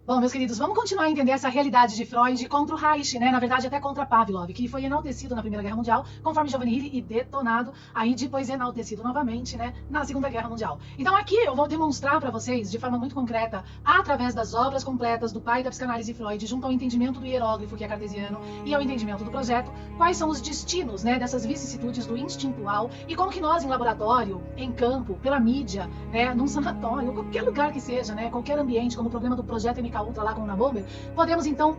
Bom, meus queridos, vamos continuar a entender essa realidade de Freud contra o Reich, né? Na verdade, até contra Pavlov, que foi enaltecido na Primeira Guerra Mundial, conforme Giovanni e detonado, aí depois enaltecido novamente, né? Na Segunda Guerra Mundial. Então aqui eu vou demonstrar para vocês, de forma muito concreta, através das obras completas do pai da psicanálise Freud, junto ao entendimento do hieróglifo, que é cartesiano, e ao entendimento do projeto, quais são os destinos, né? Dessas vicissitudes do instintual e como que nós, em laboratório, em campo, pela mídia, né? Num sanatório, qualquer lugar que seja, né? Qualquer ambiente, como o problema do projeto MK Ultra lá com o Nabomer, podemos então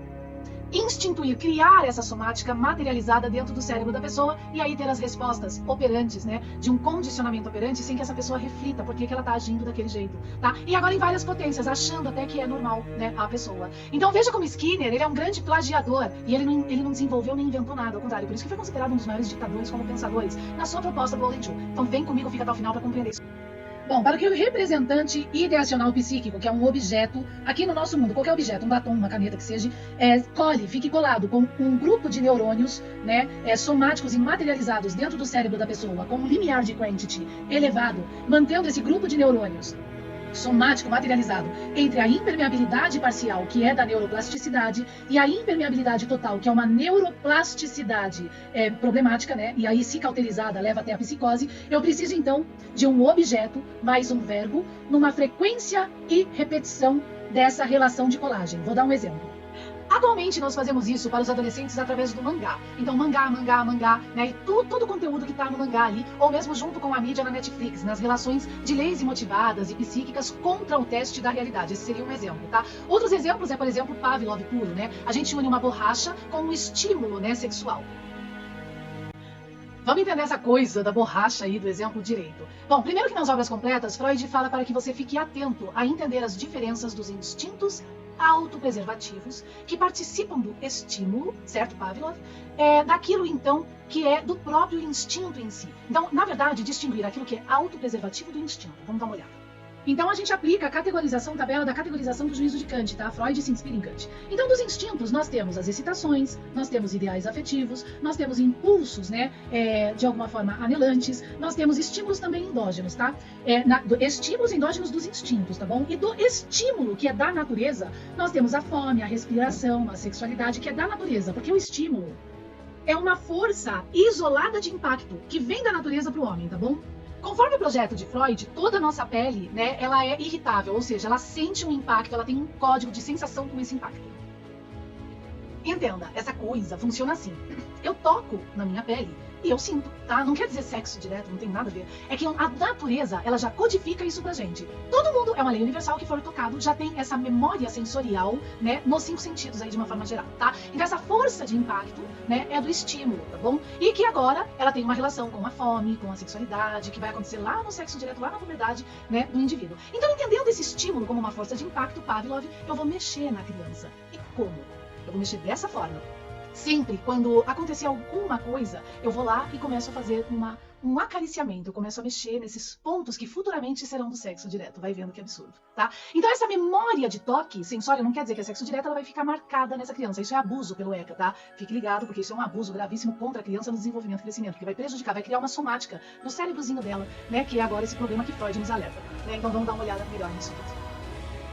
instituir, criar essa somática materializada dentro do cérebro da pessoa e aí ter as respostas operantes, né, de um condicionamento operante sem que essa pessoa reflita por que ela está agindo daquele jeito, tá? E agora em várias potências, achando até que é normal, né, a pessoa. Então veja como Skinner, ele é um grande plagiador e ele não desenvolveu nem inventou nada, ao contrário, por isso que foi considerado um dos maiores ditadores como pensadores na sua proposta do Olenju. Então vem comigo, fica até o final para compreender isso. Bom, para que o representante ideacional psíquico, que é um objeto, aqui no nosso mundo, qualquer objeto, um batom, uma caneta que seja, fique colado com um grupo de neurônios, né, somáticos e materializados dentro do cérebro da pessoa, com um limiar de quantity elevado, mantendo esse grupo de neurônios somático materializado entre a impermeabilidade parcial, que é da neuroplasticidade, e a impermeabilidade total, que é uma neuroplasticidade problemática, né? E aí, se cauterizada, leva até a psicose. Eu preciso, então, de um objeto mais um verbo numa frequência e repetição dessa relação de colagem. Vou dar um exemplo. Atualmente nós fazemos isso para os adolescentes através do mangá. Então mangá, né? E todo o conteúdo que está no mangá ali, ou mesmo junto com a mídia na Netflix, nas relações de leis motivadas e psíquicas contra o teste da realidade. Esse seria um exemplo, tá? Outros exemplos por exemplo, Pavlov puro, né? A gente une uma borracha com um estímulo, né, sexual. Vamos entender essa coisa da borracha aí do exemplo direito. Bom, primeiro que nas obras completas, Freud fala para que você fique atento a entender as diferenças dos instintos autopreservativos que participam do estímulo, certo, Pavlov? Daquilo, então, que é do próprio instinto em si. Então, na verdade, distinguir aquilo que é autopreservativo do instinto. Vamos dar uma olhada. Então a gente aplica a categorização, tabela da categorização do juízo de Kant, tá? Freud se inspira em Kant. Então dos instintos nós temos as excitações, nós temos ideais afetivos, nós temos impulsos, né, de alguma forma anelantes, nós temos estímulos também endógenos, tá? Estímulos endógenos dos instintos, tá bom? E do estímulo, que é da natureza, nós temos a fome, a respiração, a sexualidade, que é da natureza, porque o estímulo é uma força isolada de impacto que vem da natureza para o homem, tá bom? Conforme o projeto de Freud, toda a nossa pele, né, ela é irritável, ou seja, ela sente um impacto, ela tem um código de sensação com esse impacto. Entenda, essa coisa funciona assim. Eu toco na minha pele e eu sinto, tá? Não quer dizer sexo direto, não tem nada a ver. É que a natureza, ela já codifica isso pra gente. Todo mundo, é uma lei universal, que for tocado, já tem essa memória sensorial, né, nos 5 sentidos aí de uma forma geral, tá? Então essa força de impacto, né, é do estímulo, tá bom? E que agora ela tem uma relação com a fome, com a sexualidade, que vai acontecer lá no sexo direto, lá na puberdade, né, do indivíduo. Então, entendendo esse estímulo como uma força de impacto, Pavlov, eu vou mexer na criança. E como? Eu vou mexer dessa forma. Sempre, quando acontecer alguma coisa, eu vou lá e começo a fazer um acariciamento. Eu começo a mexer nesses pontos que futuramente serão do sexo direto. Vai vendo que absurdo, tá? Então essa memória de toque sensório não quer dizer que é sexo direto, ela vai ficar marcada nessa criança. Isso é abuso pelo ECA, tá? Fique ligado, porque isso é um abuso gravíssimo contra a criança no desenvolvimento e crescimento, que vai prejudicar, vai criar uma somática no cérebrozinho dela, né? Que é agora esse problema que Freud nos alerta, né? Então vamos dar uma olhada melhor nisso tudo.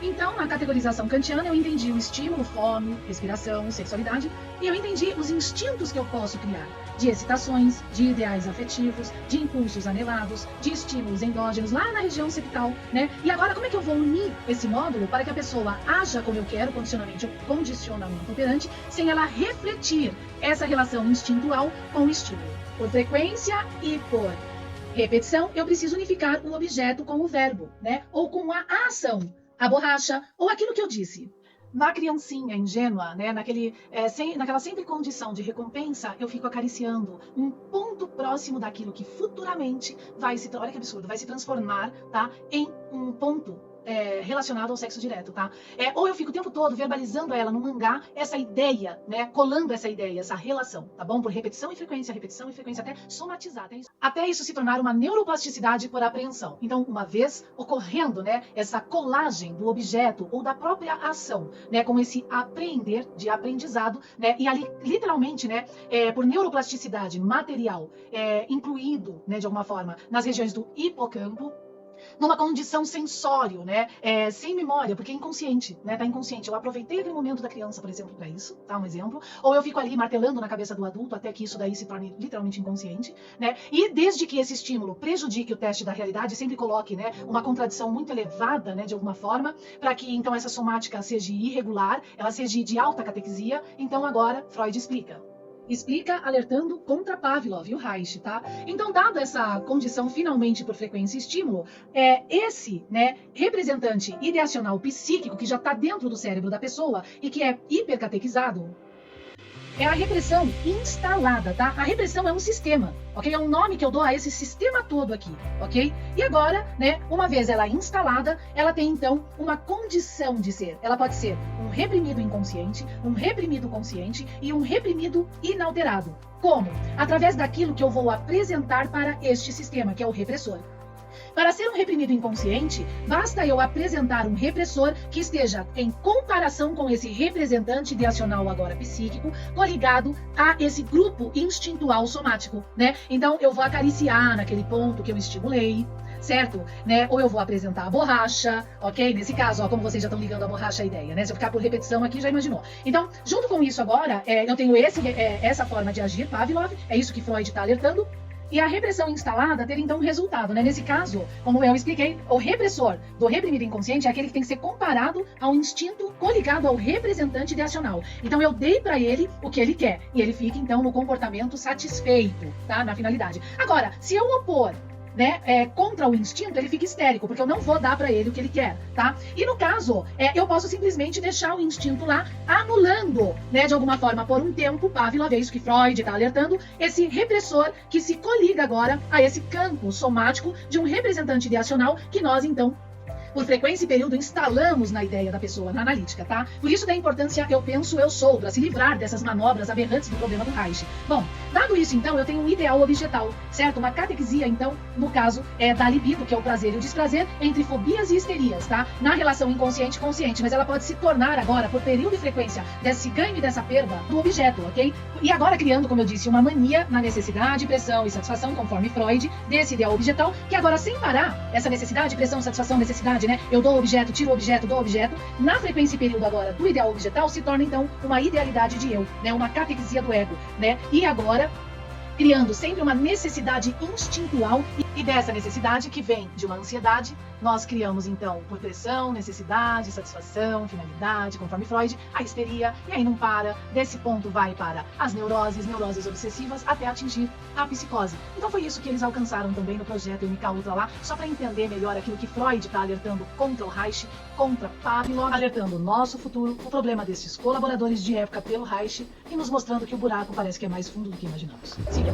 Então, na categorização kantiana, eu entendi o estímulo, fome, respiração, sexualidade, e eu entendi os instintos que eu posso criar, de excitações, de ideais afetivos, de impulsos anelados, de estímulos endógenos, lá na região septal, né? E agora, como é que eu vou unir esse módulo para que a pessoa haja como eu quero, condicionamento operante, sem ela refletir essa relação instintual com o estímulo? Por frequência e por repetição, eu preciso unificar o objeto com o verbo, né? Ou com a ação, a borracha, ou aquilo que eu disse. Na criancinha ingênua, né, naquela sempre condição de recompensa, eu fico acariciando um ponto próximo daquilo que futuramente vai se, olha que absurdo, vai se transformar, tá, em um ponto relacionado ao sexo direto, tá? Ou eu fico o tempo todo verbalizando a ela no mangá essa ideia, né? Colando essa ideia, essa relação, tá bom? Por repetição e frequência, até somatizar. Até isso se tornar uma neuroplasticidade por apreensão. Então, uma vez ocorrendo, né, essa colagem do objeto ou da própria ação, né, com esse apreender de aprendizado, né, e ali, literalmente, né, por neuroplasticidade material, incluído, né, de alguma forma, nas regiões do hipocampo, numa condição sensório, né, sem memória, porque é inconsciente, né, tá inconsciente. Eu aproveitei aquele momento da criança, por exemplo, para isso, tá, um exemplo, ou eu fico ali martelando na cabeça do adulto até que isso daí se torne literalmente inconsciente, né, e desde que esse estímulo prejudique o teste da realidade, sempre coloque, né, uma contradição muito elevada, né, de alguma forma, para que então essa somática seja irregular, ela seja de alta catequesia, então agora Freud explica alertando contra Pavlov e o Reich, tá? Então, dado essa condição finalmente por frequência e estímulo, esse, né, representante ideacional psíquico que já está dentro do cérebro da pessoa e que é hipercatequizado, é a repressão instalada, tá? A repressão é um sistema, ok? É um nome que eu dou a esse sistema todo aqui, ok? E agora, né, uma vez ela instalada, ela tem então uma condição de ser. Ela pode ser um reprimido inconsciente, um reprimido consciente e um reprimido inalterado. Como? Através daquilo que eu vou apresentar para este sistema, que é o repressor. Para ser um reprimido inconsciente, basta eu apresentar um repressor que esteja em comparação com esse representante ideacional agora psíquico, coligado a esse grupo instintual somático, né? Então eu vou acariciar naquele ponto que eu estimulei, certo? Né? Ou eu vou apresentar a borracha, ok? Nesse caso, ó, como vocês já estão ligando a borracha à ideia, né? Se eu ficar por repetição aqui, já imaginou. Então, junto com isso agora, eu tenho essa forma de agir, Pavlov, é isso que Freud está alertando. E a repressão instalada ter então um resultado, né? Nesse caso, como eu expliquei, o repressor do reprimido inconsciente é aquele que tem que ser comparado ao instinto coligado ao representante ideacional. Então eu dei para ele o que ele quer e ele fica então no comportamento satisfeito, tá? Na finalidade. Agora, se eu opor, né, contra o instinto, ele fica histérico, porque eu não vou dar para ele o que ele quer, tá? E no caso, eu posso simplesmente deixar o instinto lá, anulando, né, de alguma forma, por um tempo, Pavlov, é isso que Freud está alertando, esse repressor que se coliga agora a esse campo somático de um representante ideacional que nós, então, por frequência e período, instalamos na ideia da pessoa, na analítica, tá? Por isso da importância eu penso, eu sou, para se livrar dessas manobras aberrantes do problema do Reich. Bom, dado isso, então, eu tenho um ideal objetal, certo? Uma catequesia, então, no caso, da libido, que é o prazer e o desprazer, entre fobias e histerias, tá? Na relação inconsciente-consciente, mas ela pode se tornar agora, por período e frequência, desse ganho e dessa perda do objeto, ok? E agora criando, como eu disse, uma mania na necessidade, pressão e satisfação, conforme Freud, desse ideal objetal, que agora, sem parar, essa necessidade, pressão, satisfação, necessidade, né? Eu dou o objeto, tiro o objeto, dou o objeto. Na frequência e período agora do ideal objetal se torna então uma idealidade de eu, né? Uma catequesia do ego, né? E agora criando sempre uma necessidade instintual e dessa necessidade que vem de uma ansiedade, nós criamos então por pressão, necessidade, satisfação, finalidade, conforme Freud, a histeria, e aí não para, desse ponto vai para as neuroses obsessivas, até atingir a psicose. Então foi isso que eles alcançaram também no projeto MK Ultra lá, só para entender melhor aquilo que Freud está alertando contra o Reich, contra Pavlov, alertando o nosso futuro, o problema desses colaboradores de época pelo Reich, e nos mostrando que o buraco parece que é mais fundo do que imaginamos. Sigamos.